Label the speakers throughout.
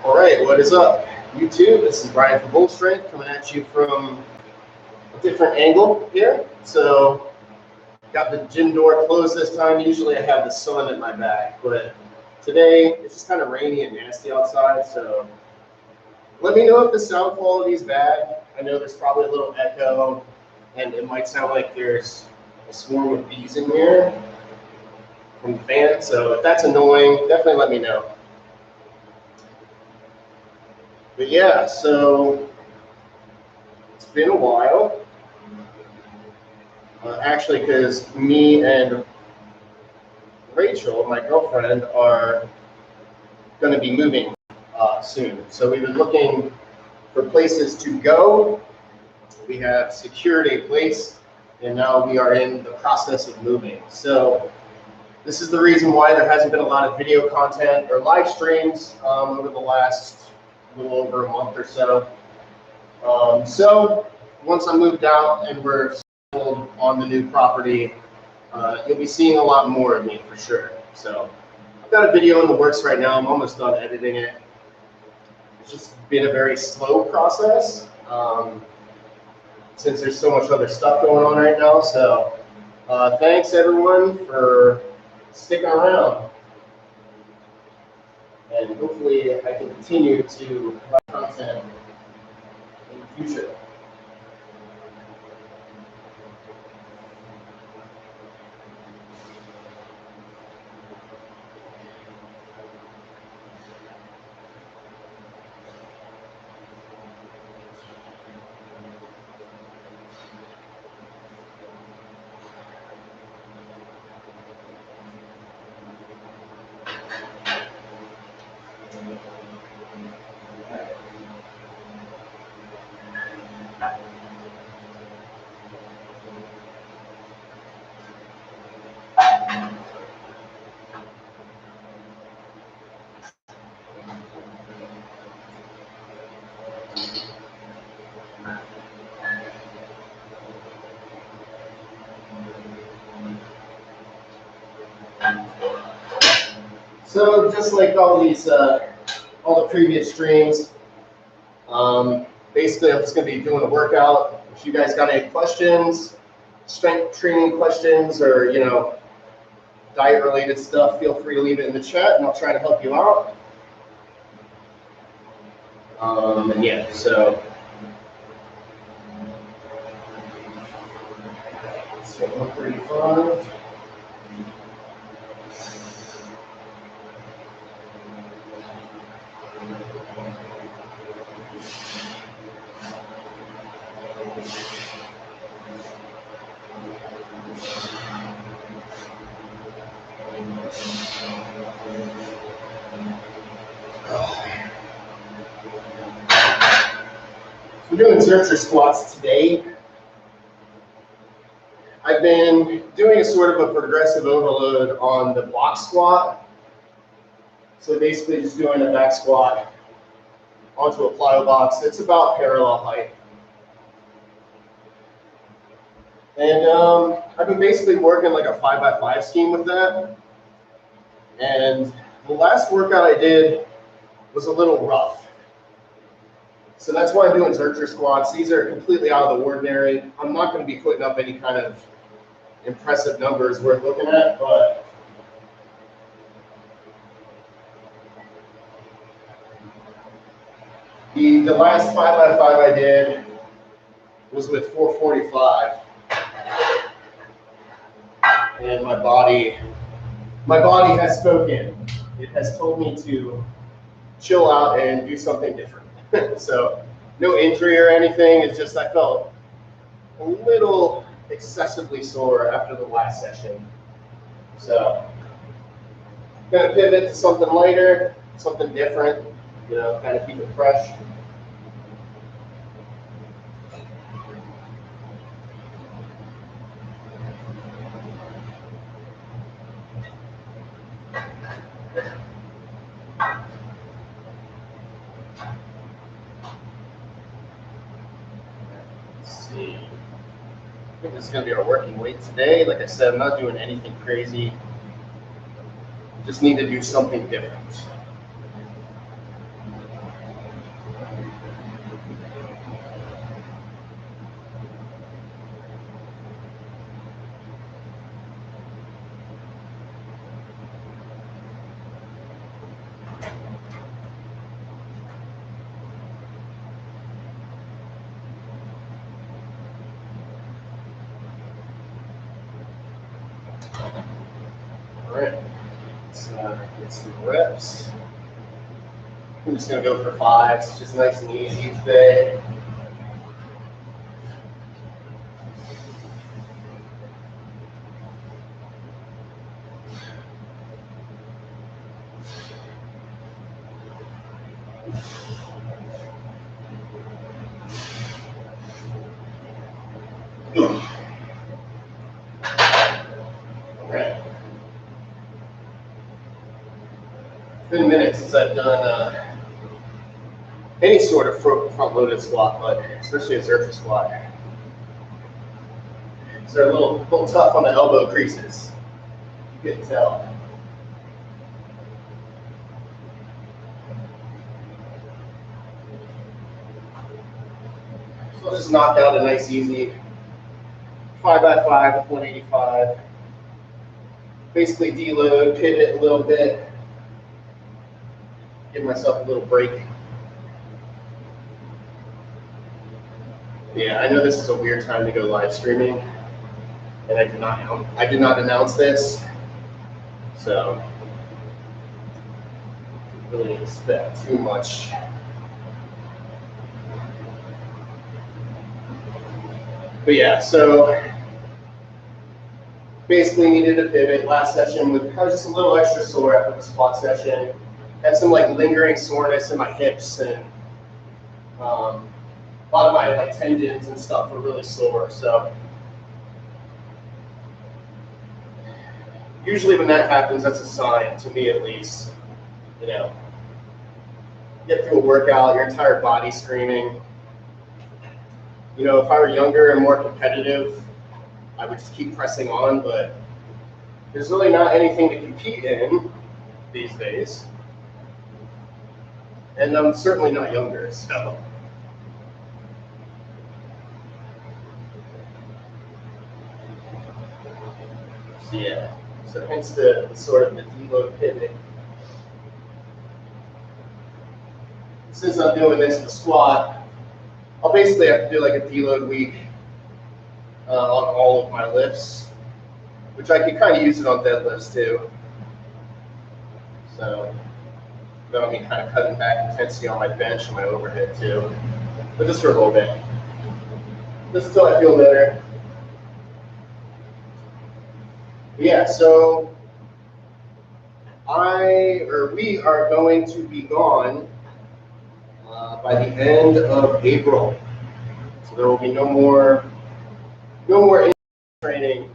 Speaker 1: All right, what is up, YouTube? This is Brian from Bull Strength coming at you from a different angle here. So, got the gym door closed this time. Usually I have the sun at my back, but today it's just kind of rainy and nasty outside. So, let me know if the sound quality is bad. I know there's probably a little echo, and it might sound like there's a swarm of bees in here from the fan. So, if that's annoying, definitely let me know. But yeah, so it's been a while. Actually, because me and Rachel, my girlfriend, are going to be moving soon. So we've been looking for places to go. We have secured a place, and now we are in the process of moving. So this is the reason why there hasn't been a lot of video content or live streams over the last little over a month or so. So once I moved out and we're settled on the new property, you'll be seeing a lot more of me for sure. So I've got a video in the works right now. I'm almost done editing it. It's just been a very slow process since there's so much other stuff going on right now. So thanks everyone for sticking around. And hopefully I can continue to provide content in the future. So just like all the previous streams, basically I'm just going to be doing a workout. If you guys got any questions, strength training questions, or diet related stuff, feel free to leave it in the chat, and I'll try to help you out. And yeah, so 135. We're doing Zercher squats today. I've been doing a sort of a progressive overload on the block squat. So basically just doing a back squat onto a plyo box. It's about parallel height. And I've been basically working like a 5x5 scheme with that. And the last workout I did was a little rough. So that's why I'm doing Zercher squats. These are completely out of the ordinary. I'm not going to be putting up any kind of impressive numbers worth looking at, but the last 5x5 I did was with 445. And my body has spoken. It has told me to chill out and do something different. So no injury or anything. It's just I felt a little excessively sore after the last session. So I'm gonna pivot to something lighter, something different, kind of keep it fresh. I think this is going to be our working weight today. Like I said, I'm not doing anything crazy. Just need to do something different. Get some reps. I'm just going to go for 5. It's just nice and easy today. Alright. It's been a minute since I've done any sort of front-loaded squat, but especially a Zercher squat. So they're a little tough on the elbow creases. You can tell. So I'll just knock out a nice, easy 5x5 with 185. Basically deload, pivot a little bit, give myself a little break. Yeah, I know this is a weird time to go live streaming, and I did not announce this, so really expect too much. But yeah, so basically needed a pivot. Last session I was just a little extra sore after the squat session. Had some like lingering soreness in my hips, and a lot of my like tendons and stuff were really sore. So usually when that happens, that's a sign, to me at least. You know, get through a workout, your entire body screaming. You know, if I were younger and more competitive, I would just keep pressing on, but there's really not anything to compete in these days. And I'm certainly not younger, so. So yeah, so hence the sort of the deload pivot. Since I'm doing this in the squat, I'll basically have to do like a deload week on all of my lifts, which I can kind of use it on deadlifts too. So that'll be kind of cutting back intensity on my bench and my overhead too, but just for a little bit. Just until I feel better. Yeah, so we are going to be gone by the end of April. So there will be no more training,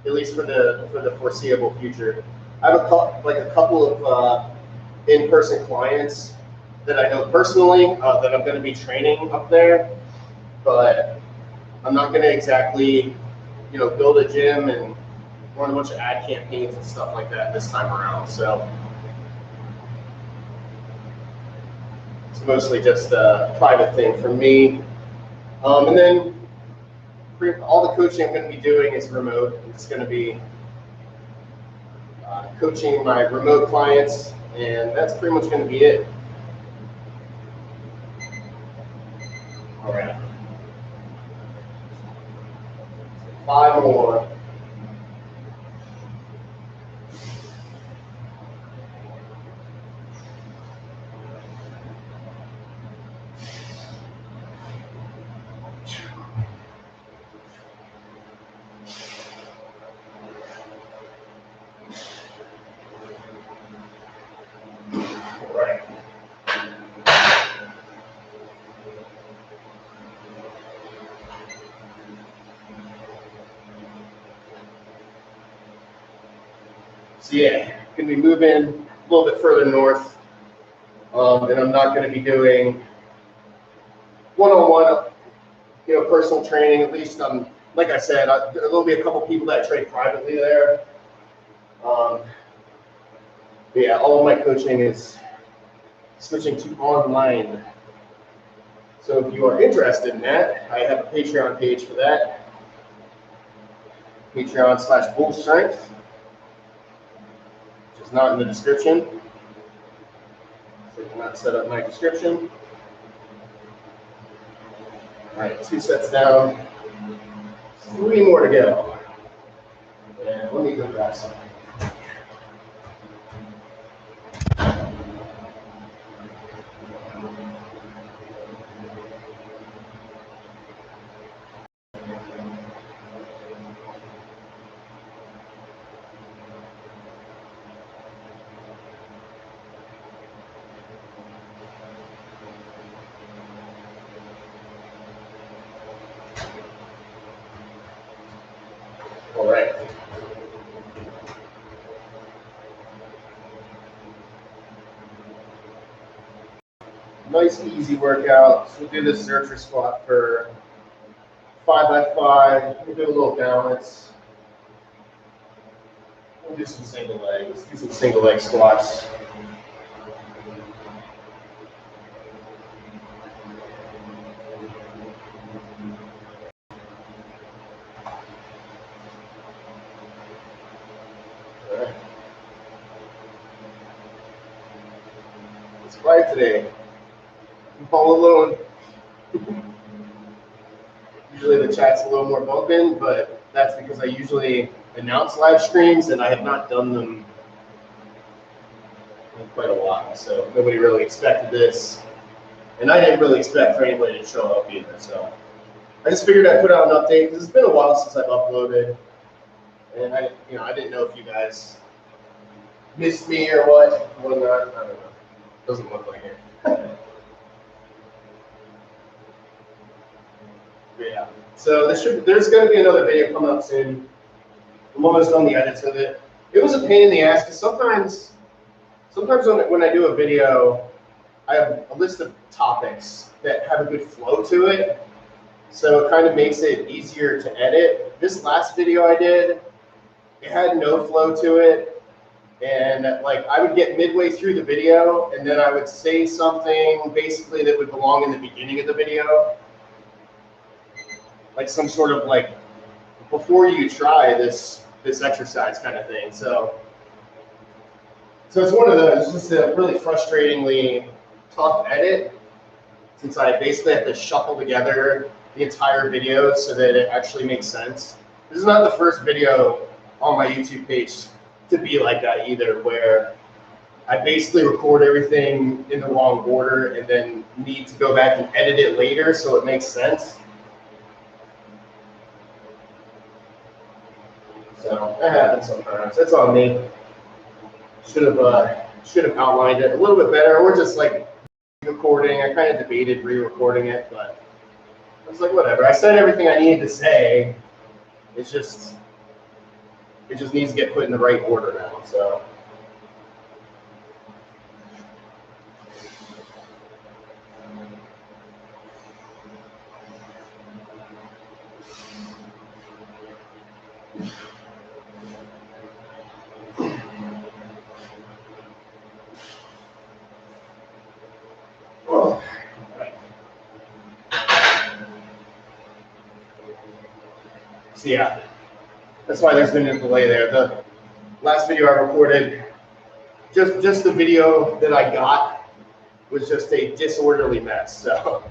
Speaker 1: at least for the foreseeable future. I have a couple of in-person clients that I know personally that I'm going to be training up there, but I'm not going to exactly, you know, build a gym and run a bunch of ad campaigns and stuff like that this time around. So it's mostly just a private thing for me. And then all the coaching I'm going to be doing is remote. It's going to be coaching my remote clients, and that's pretty much going to be it. All right. 5 more. Right. So yeah, going to be moving a little bit further north, and I'm not going to be doing one-on-one, you know, personal training. At least, like I said, there will be a couple people that train privately there. But yeah, all of my coaching is switching to online. So if you are interested in that, I have a Patreon page for that. Patreon/BullStrength, which is not in the description. So I cannot set up my description. All right, 2 sets down, 3 more to go. And let me go grab some. Nice, easy workout. So we'll do this Zercher squat for 5 by 5. We'll do a little balance. We'll do some single leg. Let's do some single leg squats. It's quiet today. I'm all alone. Usually the chat's a little more bumping, but that's because I usually announce live streams and I have not done them in quite a while. So nobody really expected this. And I didn't really expect for anybody to show up either. So I just figured I'd put out an update because it's been a while since I've uploaded. And I didn't know if you guys missed me or what. Well, not, I don't know. Doesn't look like it. Yeah. So there's going to be another video coming up soon. I'm almost on the edits of it. It was a pain in the ass because sometimes when I do a video, I have a list of topics that have a good flow to it. So it kind of makes it easier to edit. This last video I did, it had no flow to it. And like I would get midway through the video and then I would say something basically that would belong in the beginning of the video. Like some sort of like before you try this exercise kind of thing. So it's one of those. It's just a really frustratingly tough edit since I basically have to shuffle together the entire video so that it actually makes sense. This is not the first video on my YouTube page to be like that either, where I basically record everything in the wrong order and then need to go back and edit it later so it makes sense. So that happens sometimes. That's on me. Should have outlined it a little bit better, or just like recording. I kind of debated re-recording it, but I was like, whatever. I said everything I needed to say. It just needs to get put in the right order now. So. So yeah, that's why there's been a delay there. The last video I recorded, just the video that I got was just a disorderly mess. So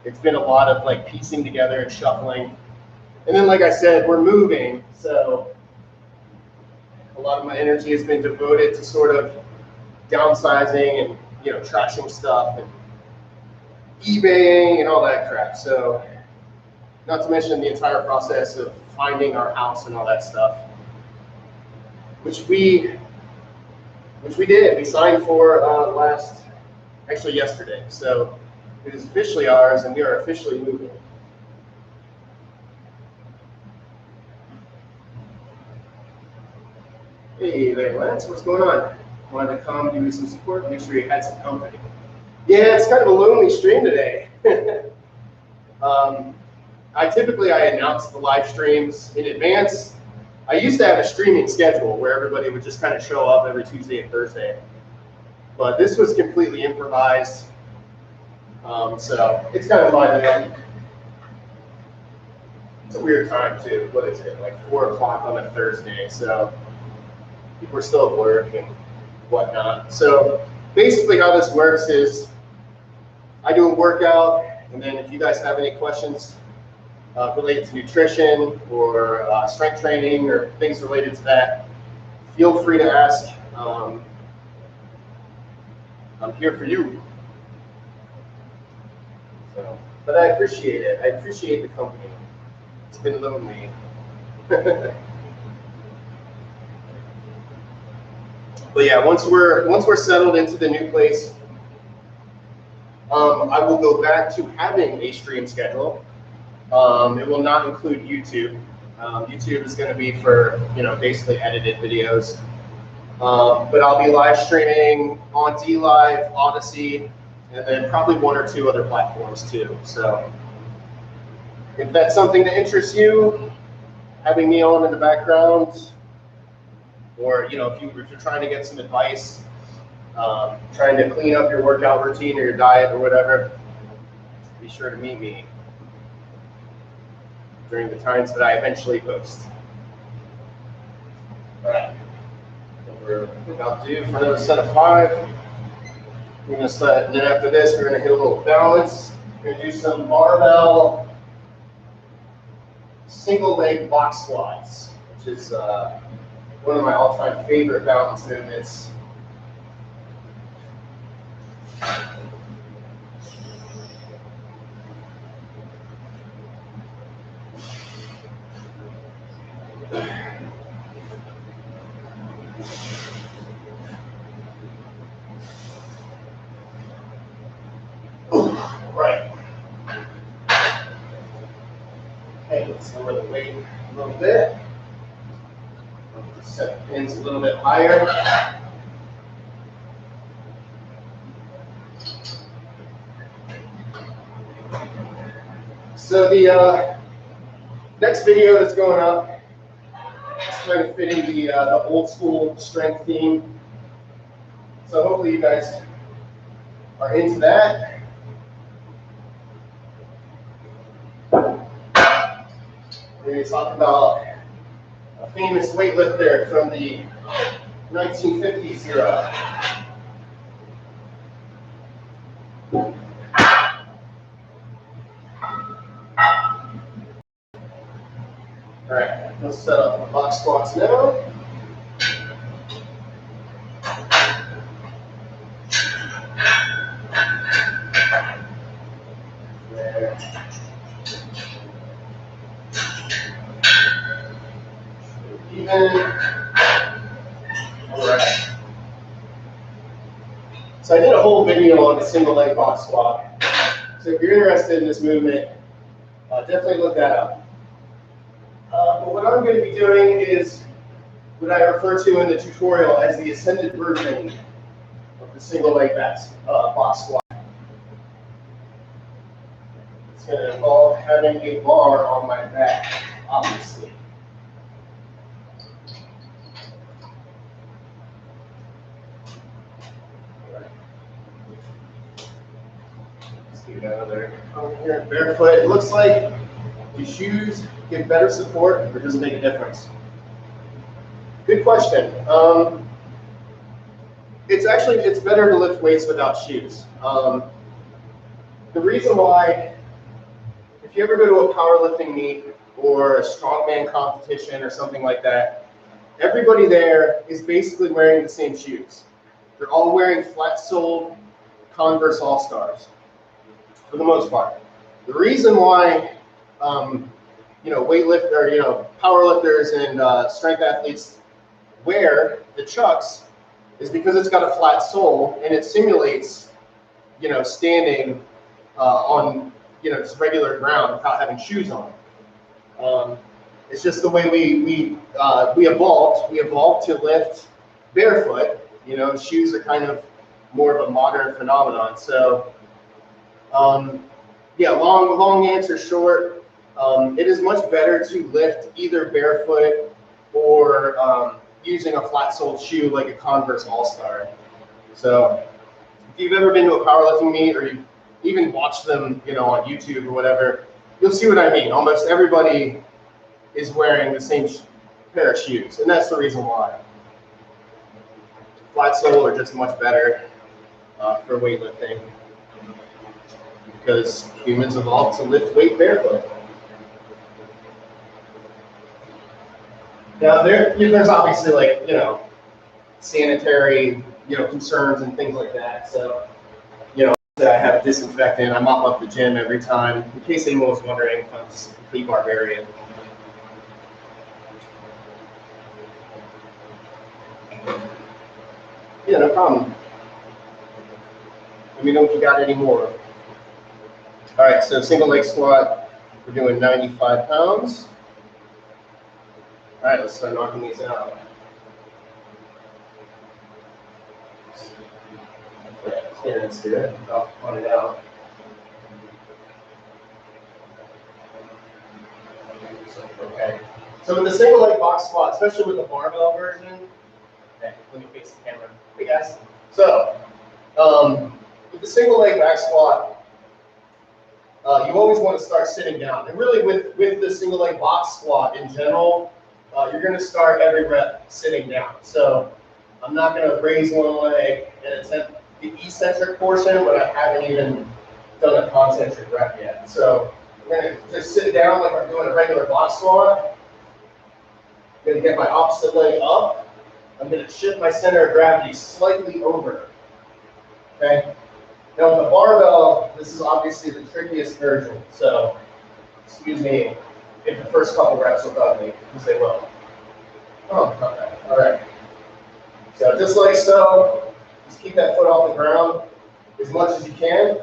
Speaker 1: it's been a lot of like piecing together and shuffling. And then like I said, we're moving. So a lot of my energy has been devoted to sort of downsizing and, trashing stuff and eBaying and all that crap. So not to mention the entire process of finding our house and all that stuff, which we did. We signed for yesterday. So it is officially ours, and we are officially moving. Hey there, Lance. What's going on? Wanted to come, give you some support, make sure you had some company. Yeah, it's kind of a lonely stream today. I announce the live streams in advance. I used to have a streaming schedule where everybody would just kind of show up every Tuesday and Thursday. But this was completely improvised. So it's kind of my bad. It's a weird time too. What is it, like 4 o'clock on a Thursday? So people are still at work and whatnot. So basically how this works is I do a workout, and then if you guys have any questions related to nutrition or strength training or things related to that, feel free to ask. I'm here for you. So, but I appreciate it. I appreciate the company. It's been lonely. But yeah, once we're settled into the new place, I will go back to having a stream schedule. It will not include YouTube. YouTube is going to be for basically edited videos. But I'll be live streaming on DLive, Odyssey, and then probably one or two other platforms too. So if that's something that interests you, having me on in the background, or if you're trying to get some advice, trying to clean up your workout routine or your diet or whatever, be sure to meet me during the times that I eventually post. All right, we're about due for another set of 5. We're going to start, and then after this, we're going to hit a little balance. We're going to do some barbell single leg box squats, which is one of my all-time favorite balance movements. Right. Okay, let's lower the weight a little bit. Set the pins a little bit higher. So the next video that's going up is kind of fitting the old school strength theme. So hopefully you guys are into that. We're going to talk about a famous weightlifter from the 1950s era. All right, let's set up the box squats now. There. Even. All right. So I did a whole video on the single leg box squat. So if you're interested in this movement, definitely look that up. But what I'm going to be doing is what I refer to in the tutorial as the ascended version of the single leg box squat. It's going to involve having a bar on my back, obviously. Let's do another over here. Barefoot. It looks like do shoes give better support, or does it make a difference? Good question. It's better to lift weights without shoes. The reason why, if you ever go to a powerlifting meet or a strongman competition or something like that, everybody there is basically wearing the same shoes. They're all wearing flat-soled Converse All-Stars, for the most part. The reason why, powerlifters and strength athletes wear the Chucks is because it's got a flat sole and it simulates, standing on, just regular ground without having shoes on. It's just the way we evolved. We evolved to lift barefoot. Shoes are kind of more of a modern phenomenon. So, long answer short. It is much better to lift either barefoot or using a flat-soled shoe like a Converse All-Star. So if you've ever been to a powerlifting meet or you even watched them, on YouTube or whatever, you'll see what I mean. Almost everybody is wearing the same pair of shoes, and that's the reason why. Flat sole are just much better for weightlifting because humans evolved to lift weight barefoot. Now there's obviously sanitary concerns and things like that. So I have disinfectant. I mop up the gym every time. In case anyone was wondering, I'm just a complete barbarian. Yeah, no problem. Let me know if you got any more. All right, so single leg squat. We're doing 95 pounds. All right, let's start knocking these out. candidates here. I'll point it out. Okay. So with the single leg box squat, especially with the barbell version, okay, let me face the camera. Hey guys. So with the single leg back squat, you always want to start sitting down. And really with the single leg box squat in general, you're going to start every rep sitting down. So I'm not going to raise one leg and attempt the eccentric portion, but I haven't even done a concentric rep yet. So I'm going to just sit down like I'm doing a regular box squat. I'm going to get my opposite leg up. I'm going to shift my center of gravity slightly over. Okay? Now with the barbell, this is obviously the trickiest version. So, excuse me if the first couple reps will bug me, because they will. Oh, okay. All right. So just like so, just keep that foot off the ground as much as you can.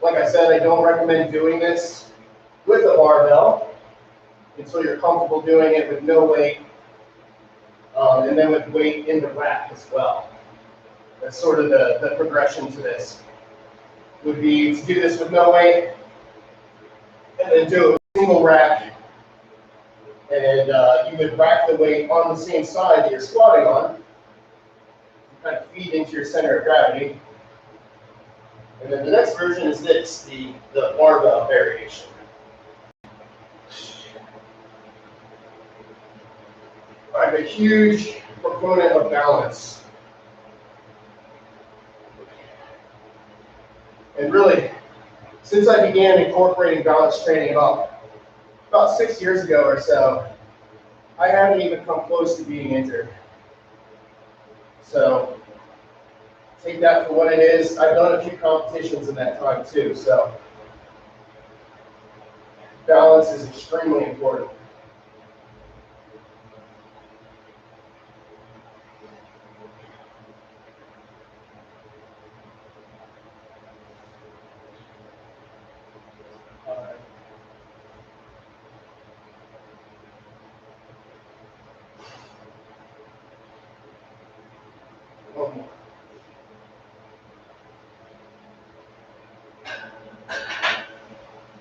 Speaker 1: Like I said, I don't recommend doing this with a barbell until you're comfortable doing it with no weight, and then with weight in the rack as well. That's sort of the progression to this. Would be to do this with no weight, and then do a single rack, and you would rack the weight on the same side that you're squatting on, kind of feed into your center of gravity. And then the next version is this, the barbell variation. I'm a huge proponent of balance. And really, since I began incorporating balance training about 6 years ago or so, I haven't even come close to being injured. So take that for what it is. I've done a few competitions in that time too, so balance is extremely important.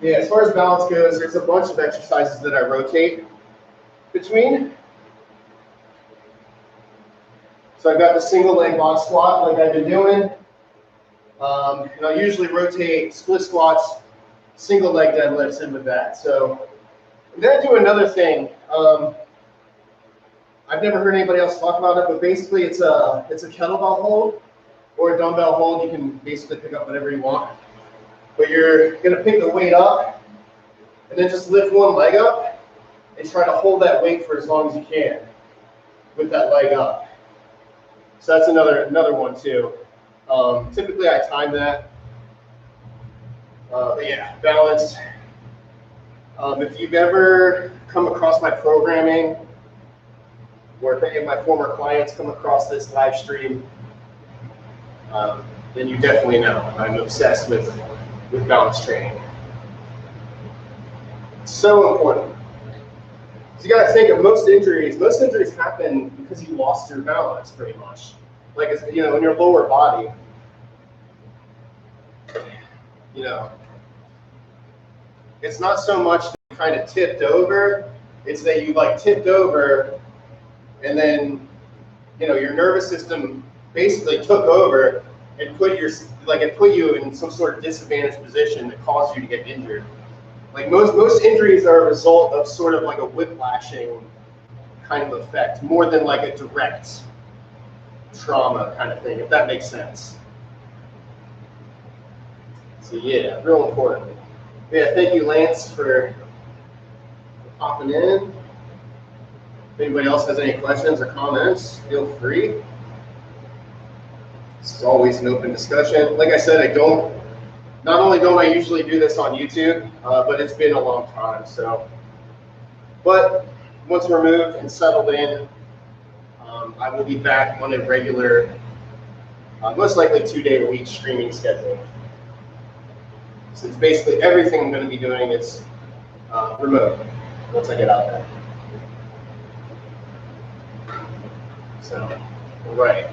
Speaker 1: Yeah, as far as balance goes, there's a bunch of exercises that I rotate between. So I've got the single leg box squat like I've been doing. And I usually rotate split squats, single leg deadlifts in with that. So I'm going to do another thing. I've never heard anybody else talk about it, but basically it's a kettlebell hold or a dumbbell hold. You can basically pick up whatever you want. But you're going to pick the weight up and then just lift one leg up and try to hold that weight for as long as you can with that leg up. So that's another one too. Typically I time that. But yeah, balance. If you've ever come across my programming, or if any of my former clients come across this live stream, then you definitely know I'm obsessed with balance training. It's so important. So you got to think of most injuries happen because you lost your balance pretty much. Like, you know, in your lower body, you know, it's not so much that you kind of tipped over, it's that you like tipped over and then, you know, your nervous system basically took over and put you in some sort of disadvantaged position that caused you to get injured. Like most injuries are a result of sort of like a whiplashing kind of effect, more than like a direct trauma kind of thing, if that makes sense. So yeah, real important. Yeah, thank you, Lance, for popping in. If anybody else has any questions or comments, feel free. This is always an open discussion. Like I said, not only don't I usually do this on YouTube, but it's been a long time. So, but once we're moved and settled in, I will be back on a regular, most likely 2-day-a-week streaming schedule. Since basically everything I'm going to be doing is remote once I get out there. So, all right.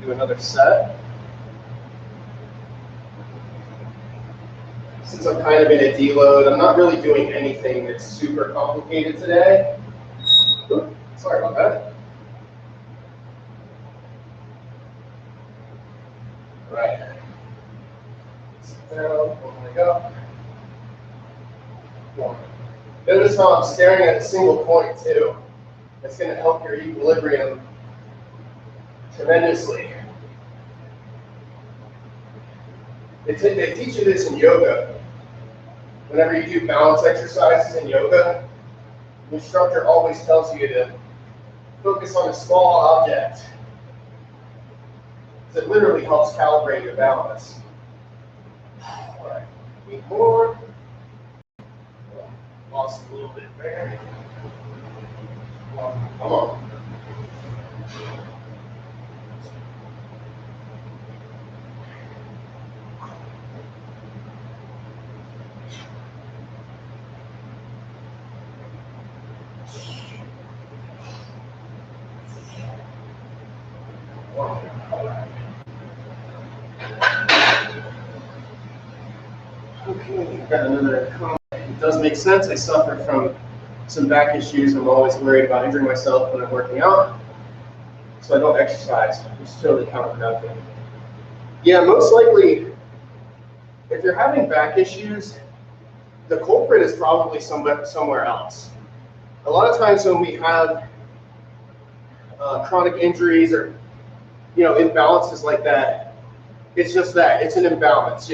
Speaker 1: do another set. Since I'm kind of in a deload, I'm not really doing anything that's super complicated today. Oops, sorry about that. All right. Sit down, one leg up. One. Notice how I'm staring at a single point too. That's going to help your equilibrium tremendously. They teach you this in yoga. Whenever you do balance exercises in yoga, the instructor always tells you to focus on a small object. It literally helps calibrate your balance. All right, need more. Lost a little bit there. Come on. Okay, got another comment. It does make sense. I suffer from some back issues. I'm always worried about injuring myself when I'm working out, so I don't exercise. It's totally counterproductive. Yeah, most likely, if you're having back issues, the culprit is probably somewhere else. A lot of times when we have chronic injuries or imbalances like that, it's just that it's an imbalance.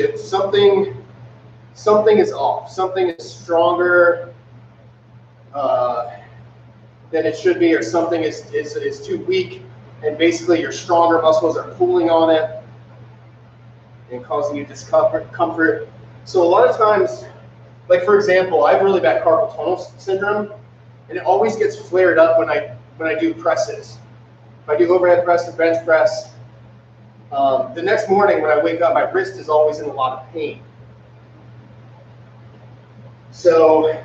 Speaker 1: Something is off. Something is stronger than it should be, or something is too weak, and basically your stronger muscles are pulling on it and causing you discomfort. So a lot of times, like for example, I have really bad carpal tunnel syndrome, and it always gets flared up when I do presses. If I do overhead press or bench press, the next morning when I wake up, my wrist is always in a lot of pain. So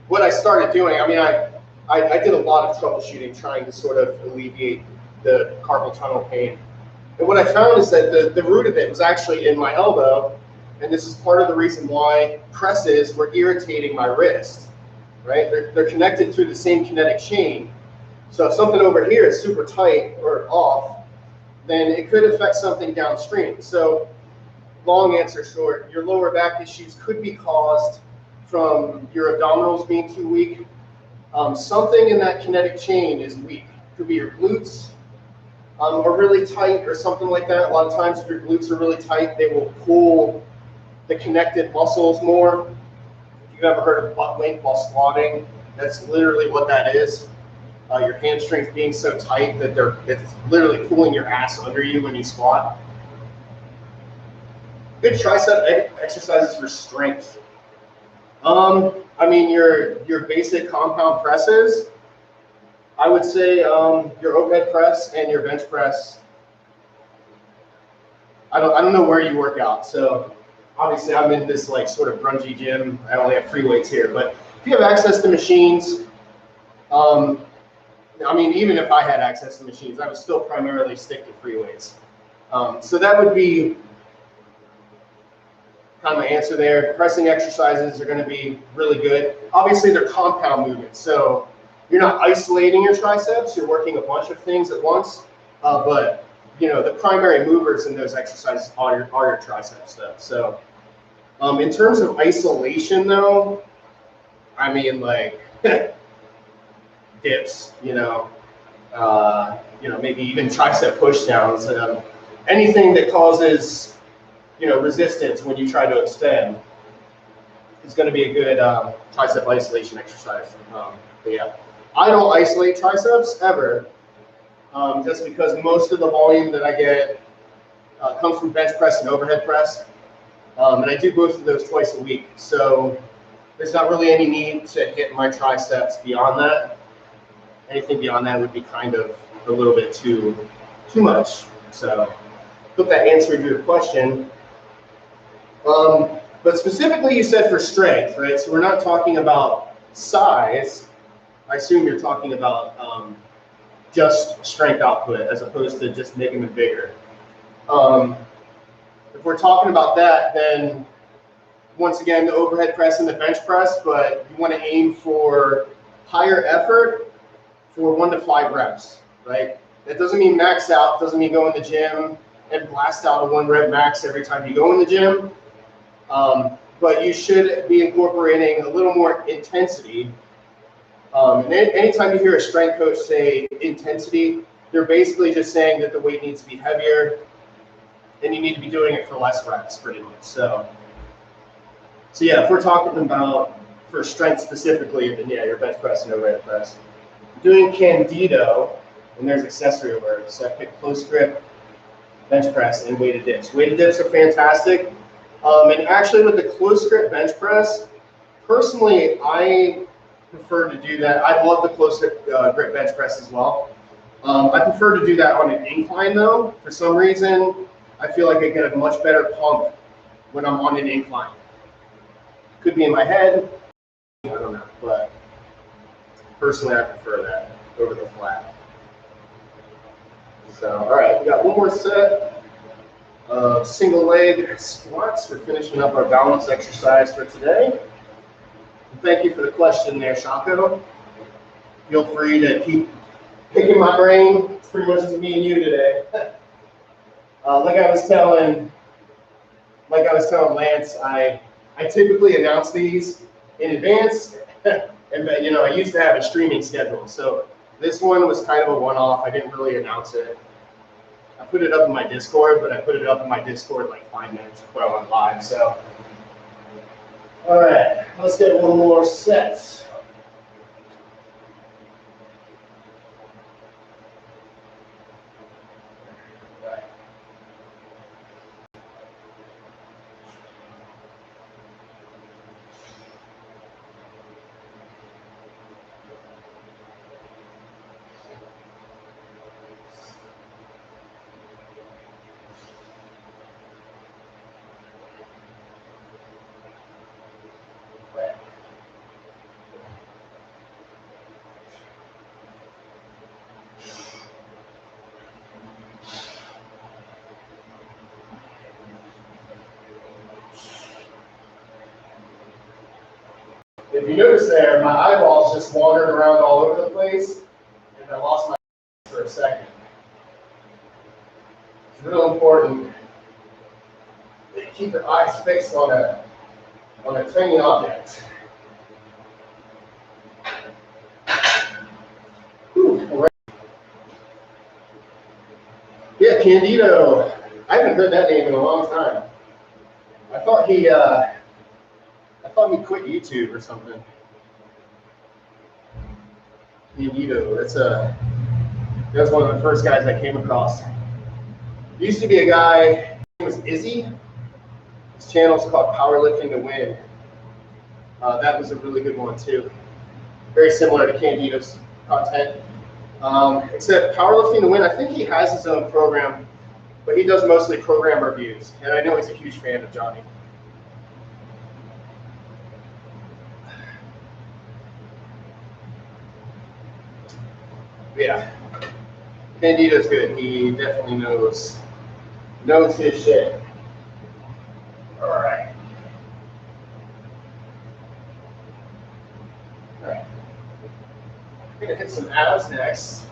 Speaker 1: what I started doing, I mean, I did a lot of troubleshooting trying to sort of alleviate the carpal tunnel pain. And what I found is that the root of it was actually in my elbow, and this is part of the reason why presses were irritating my wrist, right? They're connected through the same kinetic chain. So if something over here is super tight or off, then it could affect something downstream. So long answer short, your lower back issues could be caused from your abdominals being too weak. Something in that kinetic chain is weak. It could be your glutes are really tight or something like that. A lot of times if your glutes are really tight, they will pull the connected muscles more. If you've ever heard of butt link while squatting, that's literally what that is. Your hamstrings being so tight that it's literally pulling your ass under you when you squat. Good tricep exercises for strength. I mean, your basic compound presses, I would say your overhead press and your bench press. I don't know where you work out, so obviously I'm in this like sort of grungy gym. I only have free weights here, but if you have access to machines, I mean, even if I had access to machines, I would still primarily stick to free weights. So that would be kind of my answer there. Pressing exercises are going to be really good. Obviously, they're compound movements, so you're not isolating your triceps. You're working a bunch of things at once, but the primary movers in those exercises are your triceps stuff. So in terms of isolation, though, I mean, like dips, maybe even tricep push downs, anything that causes resistance when you try to extend is going to be a good tricep isolation exercise. But yeah, I don't isolate triceps ever, just because most of the volume that I get comes from bench press and overhead press, and I do both of those twice a week. So there's not really any need to hit my triceps beyond that. Anything beyond that would be kind of a little bit too much. So hope that answered your question. But specifically, you said for strength, right? So we're not talking about size. I assume you're talking about just strength output as opposed to just making them bigger. If we're talking about that, then once again, the overhead press and the bench press, but you want to aim for higher effort for 1 to 5 reps, right? That doesn't mean max out, doesn't mean go in the gym and blast out a 1 rep max every time you go in the gym. But you should be incorporating a little more intensity. And anytime you hear a strength coach say intensity, they're basically just saying that the weight needs to be heavier and you need to be doing it for less reps, pretty much. So yeah, if we're talking about for strength specifically, then yeah, your bench press and overhead press. Doing Candido, and there's accessory words. So I picked close grip, bench press, and weighted dips. Weighted dips are fantastic. And actually with the close grip bench press, personally, I prefer to do that. I love the close grip bench press as well. I prefer to do that on an incline though. For some reason, I feel like I get a much better pump when I'm on an incline. Could be in my head, I don't know, but personally I prefer that over the flat. So, all right, we got one more set of single leg squats. We're finishing up our balance exercise for today. Thank you for the question there, Shako. Feel free to keep picking my brain. It's pretty much just me and you today. Like I was telling Lance, I typically announce these in advance, and you know, I used to have a streaming schedule, so this one was kind of a one-off. I didn't really announce it. I put it up in my Discord, but I put it up in my Discord like 5 minutes before I went live. So, all right, let's get one more set. If you notice there, my eyeballs just wandered around all over the place, and I lost my for a second. It's real important that you keep your eyes fixed on a tiny object. Whew, yeah, Candido. I haven't heard that name in a long time. I thought he quit YouTube or something. Candido, that's one of the first guys I came across. There used to be a guy, his name was Izzy. His channel's called Powerlifting to Win. That was a really good one too. Very similar to Candido's content. Except Powerlifting to Win, I think he has his own program, but he does mostly program reviews. And I know he's a huge fan of Johnny. Yeah, Candido's good. He definitely knows his shit. All right. All right. I'm gonna hit some abs next.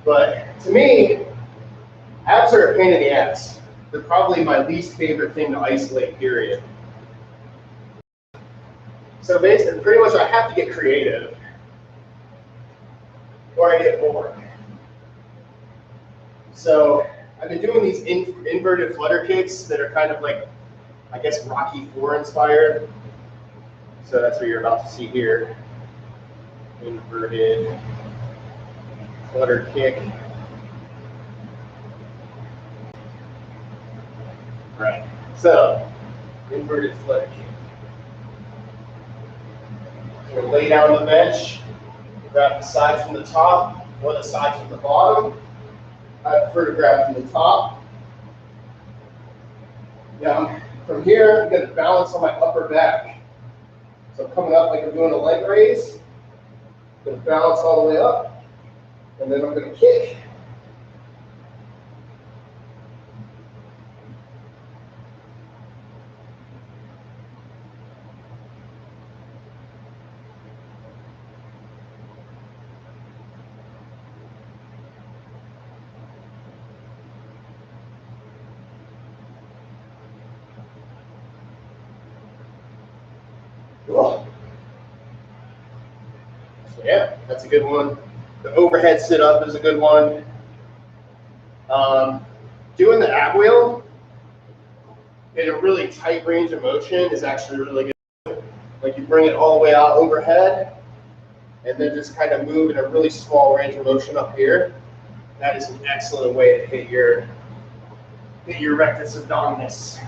Speaker 1: But to me, abs are a pain in the ass. They're probably my least favorite thing to isolate, period. So basically, pretty much I have to get creative or I get bored. So I've been doing these inverted flutter kicks that are kind of like, I guess, Rocky IV inspired. So that's what you're about to see here. Inverted flutter kick. Right. So, inverted flutter kick. You're going to lay down on the bench, grab the side from the top or the side from the bottom. I prefer to grab from the top. Now, from here, I'm going to balance on my upper back. So I'm coming up like I'm doing a leg raise. I'm going to balance all the way up, and then I'm going to kick. So yeah, that's a good one. The overhead sit-up is a good one. Doing the ab wheel in a really tight range of motion is actually really good. Like you bring it all the way out overhead and then just kind of move in a really small range of motion up here. That is an excellent way to hit your rectus abdominis.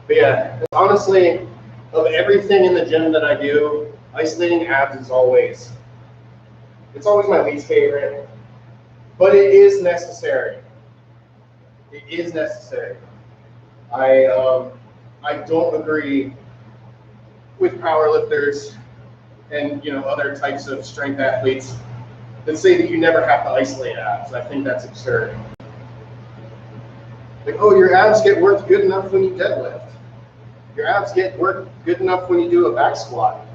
Speaker 1: But yeah, honestly, of everything in the gym that I do, isolating abs is always my least favorite, but it is necessary. It is necessary. I don't agree with powerlifters and other types of strength athletes that say that you never have to isolate abs. I think that's absurd. Like, oh, your abs get worked good enough when you deadlift. Your abs get worked good enough when you do a back squat.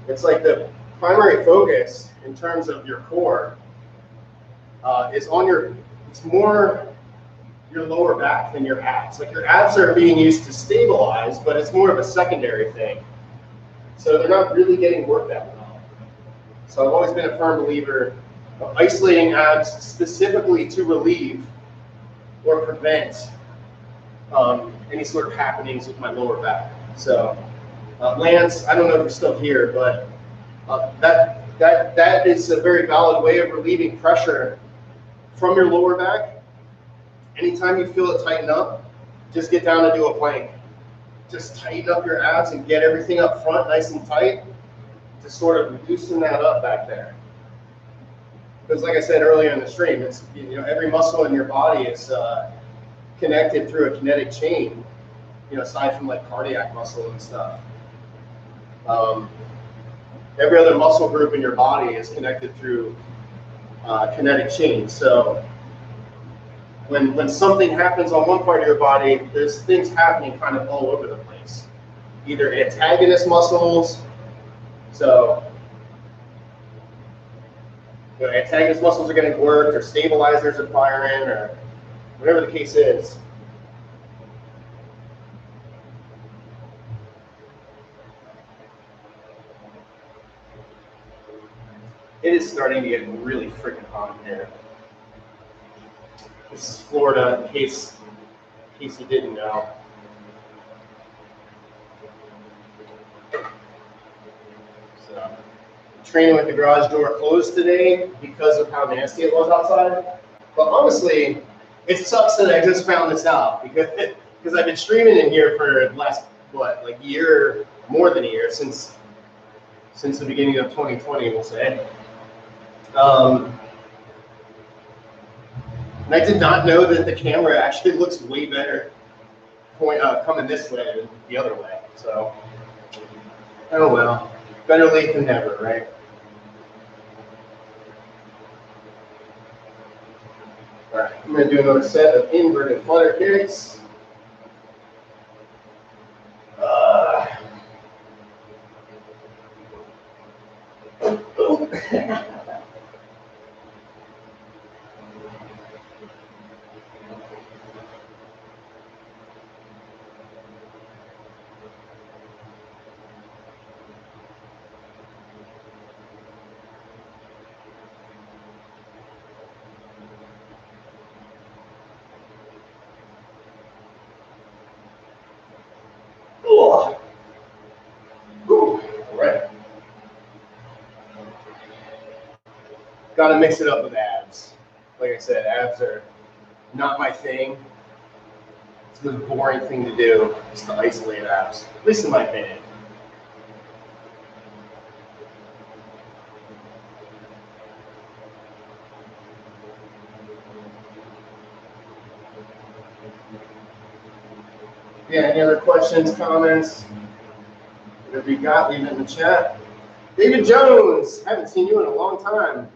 Speaker 1: It's like the primary focus in terms of your core is on it's more your lower back than your abs. Like your abs are being used to stabilize, but it's more of a secondary thing. So they're not really getting worked that well. So I've always been a firm believer of isolating abs specifically to relieve or prevent any sort of happenings with my lower back. So Lance, I don't know if you're still here, but that is a very valid way of relieving pressure from your lower back. Anytime you feel it tighten up, just get down and do a plank. Just tighten up your abs and get everything up front nice and tight to sort of loosen that up back there. Because like I said earlier in the stream, it's every muscle in your body is connected through a kinetic chain, aside from like cardiac muscle and stuff. Every other muscle group in your body is connected through kinetic chain. So when something happens on one part of your body, there's things happening kind of all over the place. Either antagonist muscles, so antagonist muscles are getting worked, or stabilizers are firing, or whatever the case is. It is starting to get really freaking hot in here. This is Florida, in case you didn't know. So, training with the garage door closed today because of how nasty it was outside. But honestly, it sucks that I just found this out because I've been streaming in here for the last year, more than a year, since the beginning of 2020, we'll say. And I did not know that the camera actually looks way better coming this way than the other way. So, oh well, better late than never, right? All right, I'm going to do another set of inverted flutter kicks. Got to mix it up with abs. Like I said, abs are not my thing. It's the boring thing to do, is to isolate abs, at least in my opinion. Yeah, any other questions, comments? Whatever you got, leave it in the chat. David Jones, haven't seen you in a long time.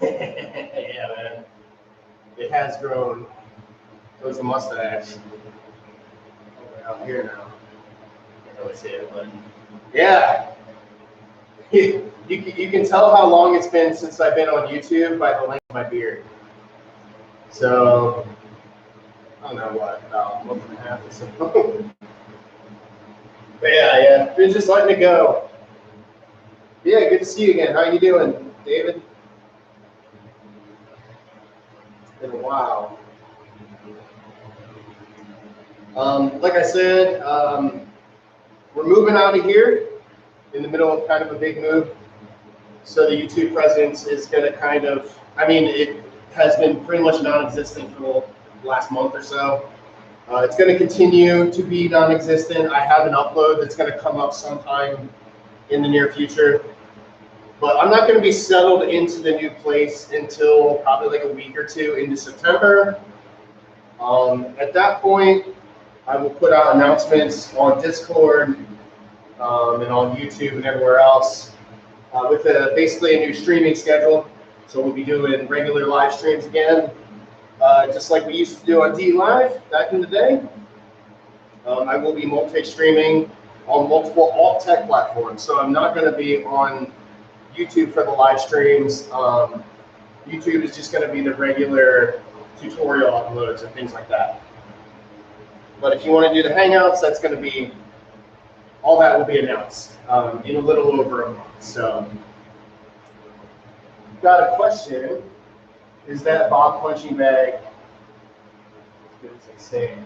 Speaker 1: Yeah, man. It has grown. It was a mustache. Out here now. Can't really see it, but yeah. You can tell how long it's been since I've been on YouTube by the length of my beard. So I don't know what, about a month and a half or so. But yeah, been just letting it go. Yeah, good to see you again. How you doing, David? It's been a while. Like I said, we're moving out of here in the middle of kind of a big move. So the YouTube presence is going to kind of, I mean, it has been pretty much non-existent for the last month or so. It's going to continue to be non-existent. I have an upload that's going to come up sometime in the near future. But I'm not going to be settled into the new place until probably like a week or two into September. At that point, I will put out announcements on Discord and on YouTube and everywhere else with basically a new streaming schedule. So we'll be doing regular live streams again, just like we used to do on D Live back in the day. I will be multi-streaming on multiple alt tech platforms. So I'm not going to be on YouTube for the live streams. YouTube is just going to be the regular tutorial uploads and things like that. But if you want to do the Hangouts, that's going to be, all that will be announced in a little over a month. So, got a question. Is that Bob punching bag as good as they say?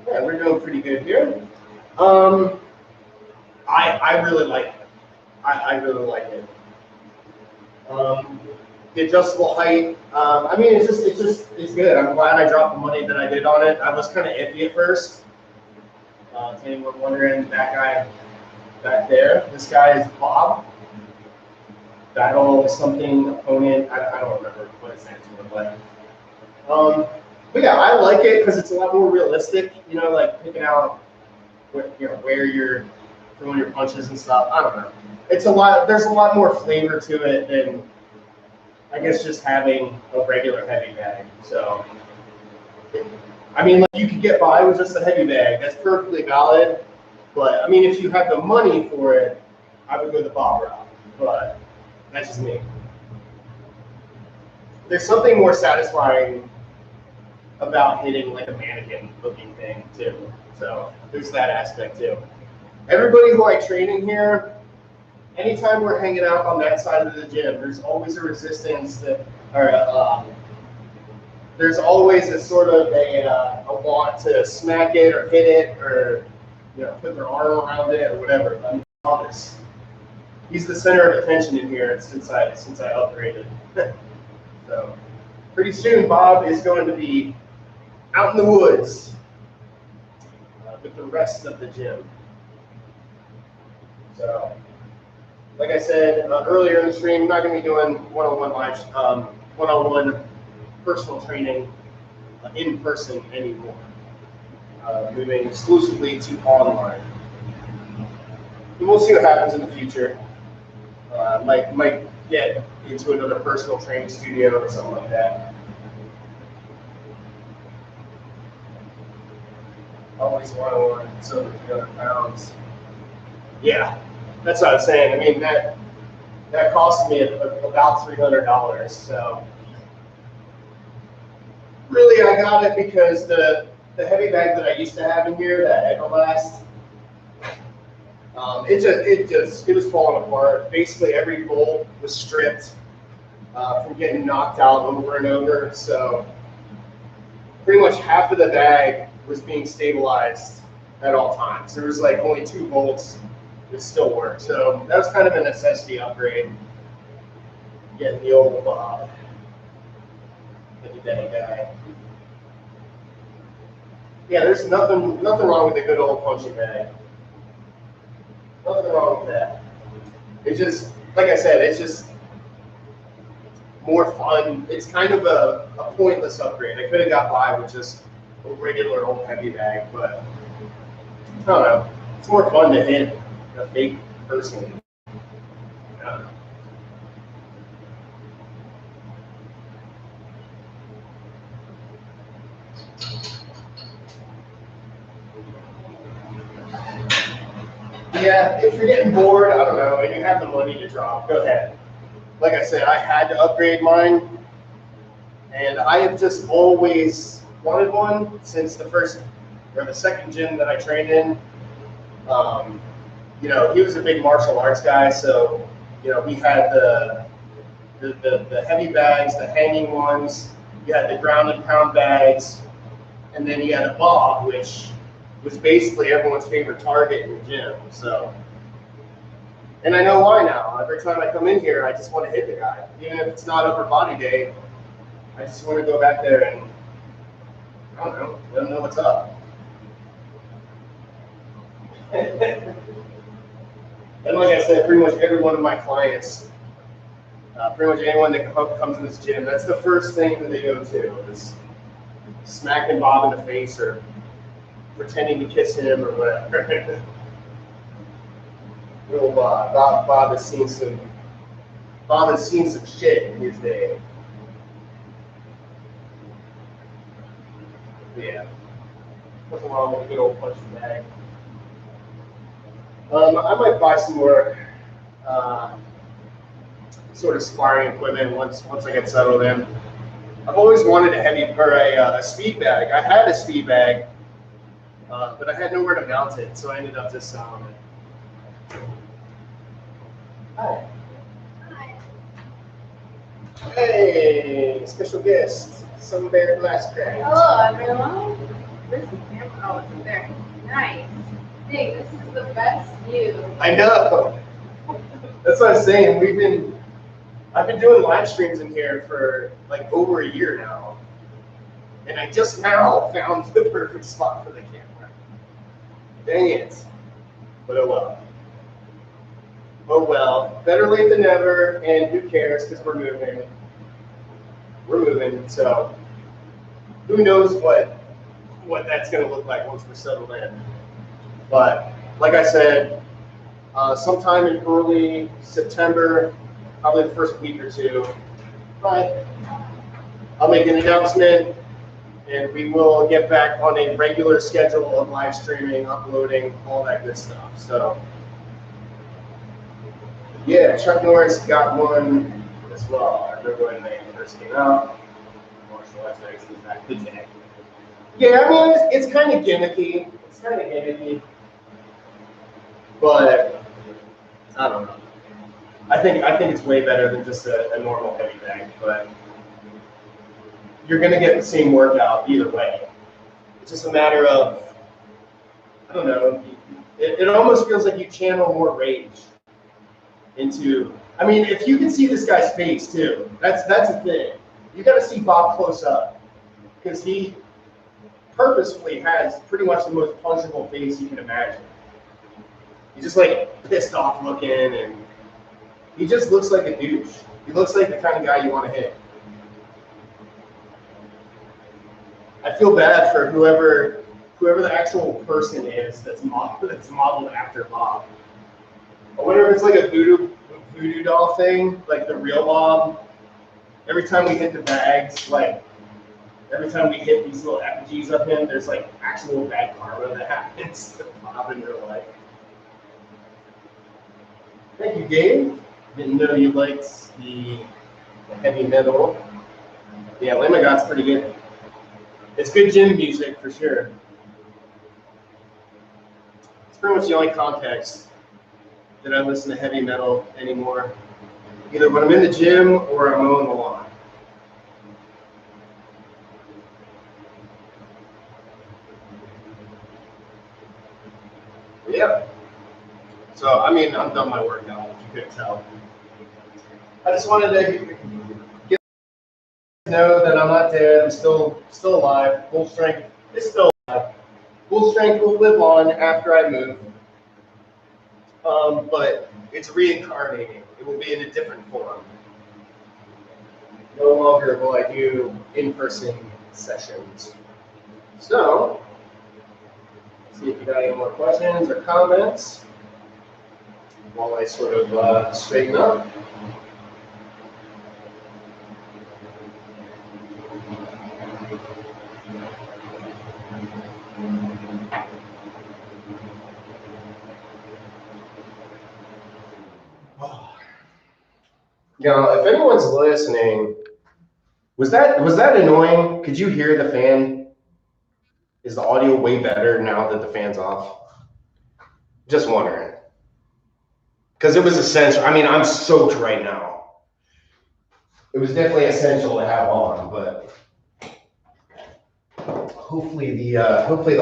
Speaker 1: Yeah, we're doing pretty good here. I really like it. I really like it. The adjustable height, I mean, it's good. I'm glad I dropped the money that I did on it. I was kind of iffy at first. If anyone wondering, that guy back there, this guy is Bob. Battle something opponent. I don't remember what it stands for, but yeah, I like it because it's a lot more realistic. You know, like picking out where you're throwing your punches and stuff. I don't know. It's a lot. There's a lot more flavor to it than, I guess, just having a regular heavy bag. So, I mean, like, you could get by with just a heavy bag. That's perfectly valid. But I mean, if you have the money for it, I would go the Bob route. But that's just me. There's something more satisfying about hitting like a mannequin-looking thing too. So there's that aspect too. Everybody who I train in here, anytime we're hanging out on that side of the gym, there's always a resistance that, or there's always a sort of a want to smack it or hit it or put their arm around it or whatever. I mean, Thomas, he's the center of attention in here since I upgraded. So pretty soon, Bob is going to be out in the woods with the rest of the gym. So, like I said earlier in the stream, I'm not going to be doing one-on-one personal training in person anymore. Moving exclusively to online. And we'll see what happens in the future. Might get into another personal training studio or something like that. Always one-on-one, so 300 pounds. Yeah, that's what I was saying. I mean, that cost me about $300. So really, I got it because the heavy bag that I used to have in here, that Everlast, it was falling apart. Basically, every bolt was stripped from getting knocked out over and over. So pretty much half of the bag was being stabilized at all times. There was like only 2 bolts that still worked. So that was kind of a necessity upgrade. Getting the old heavy bag guy. Yeah, there's nothing wrong with a good old punching bag. Nothing wrong with that. It's just, like I said, it's just more fun. It's kind of a pointless upgrade. I could have got by with just a regular old heavy bag, but I don't know. It's more fun to hit a big person. I don't know. Yeah, if you're getting bored, I don't know, and you have the money to drop, go ahead. Like I said, I had to upgrade mine, and I have just always wanted one since the second gym that I trained in. You know, he was a big martial arts guy, so you know, he had the heavy bags, the hanging ones. You had the ground and pound bags, and then you had a bob, which was basically everyone's favorite target in the gym. So, and I know why now. Every time I come in here, I just want to hit the guy, even if it's not upper body day. I just want to go back there and I don't know, let them know what's up. And like I said, pretty much every one of my clients, pretty much anyone that comes in this gym, that's the first thing that they go to is smacking Bob in the face or pretending to kiss him or whatever. Little Bob has seen some shit in his day. Yeah, nothing wrong with a good old punching bag. I might buy some more sort of sparring equipment once I get settled in. I've always wanted a speed bag. I had a speed bag, but I had nowhere to mount it, so I ended up just selling it. Hi.
Speaker 2: Hi.
Speaker 1: Hey, special guest, some bear glass craft.
Speaker 2: Hello, everyone. This is camera. Oh, it's there. Nice. Hey, this is the best view.
Speaker 1: I know. That's what I'm saying. I've been doing live streams in here for like over a year now, and I just now found the perfect spot for the camera. Dang it. But oh well. Oh well. Better late than never, and who cares because we're moving. We're moving, so who knows what that's going to look like once we're settled in. But like I said, sometime in early September, probably the first week or two, but I'll make an announcement and we will get back on a regular schedule of live streaming, uploading, all that good stuff. So yeah, Chuck Norris got one as well. I remember when they first came out. Martial arts magazine back in the day. Yeah, I mean, it's kind of gimmicky. It's kind of gimmicky. But I don't know. I think it's way better than just a normal heavy bag. But you're gonna get the same workout either way. It's just a matter of, I don't know. It almost feels like you channel more rage into. I mean, if you can see this guy's face too, that's a thing. You got to see Bob close up because he purposefully has pretty much the most punchable face you can imagine. He's just like pissed off looking, and he just looks like a douche. He looks like the kind of guy you want to hit. I feel bad for whoever the actual person is that's modeled after Bob. I wonder if it's like a voodoo doll thing, like the real Bob. Every time we hit the bags, like every time we hit these little effigies of him, there's like actual bad karma that happens to Bob in real life. Thank you, Dave. Didn't know you liked the heavy metal. Yeah, Lamb of God's pretty good. It's good gym music for sure. It's pretty much the only context that I listen to heavy metal anymore. Either when I'm in the gym or I'm mowing the lawn. Yep. So, I mean, I'm done my workout, if you couldn't tell. I just wanted to get you know that I'm not dead. I'm still alive. Full strength is still alive. Full strength will live on after I move. But it's reincarnating. It will be in a different form. No longer will I do in-person sessions. So, see if you got any more questions or comments while I sort of straighten up. Now, if anyone's listening, was that annoying? Could you hear the fan Is the audio way better now that the fan's off? Just wondering. Because it was essential. I mean, I'm soaked right now. It was definitely essential to have on, but hopefully the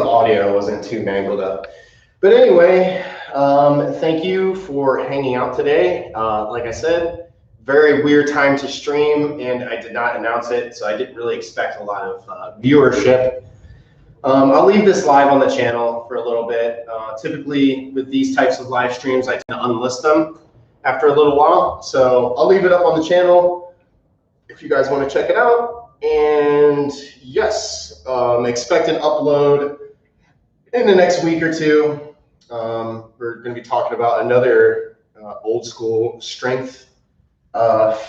Speaker 1: audio wasn't too mangled up. But anyway, thank you for hanging out today. Like I said, very weird time to stream, and I did not announce it, so I didn't really expect a lot of viewership. I'll leave this live on the channel for a little bit. Typically, with these types of live streams, I tend to unlist them after a little while. So I'll leave it up on the channel if you guys want to check it out. And yes, expect an upload in the next week or two. We're going to be talking about another old school strength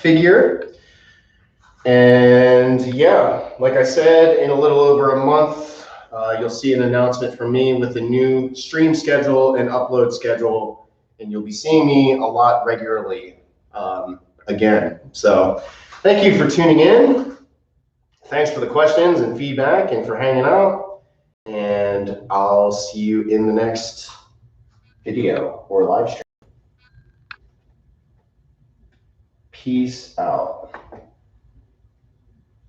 Speaker 1: figure. And yeah, like I said, in a little over a month, you'll see an announcement from me with the new stream schedule and upload schedule, and you'll be seeing me a lot regularly again. So thank you for tuning in. Thanks for the questions and feedback and for hanging out. And I'll see you in the next video or live stream. Peace out.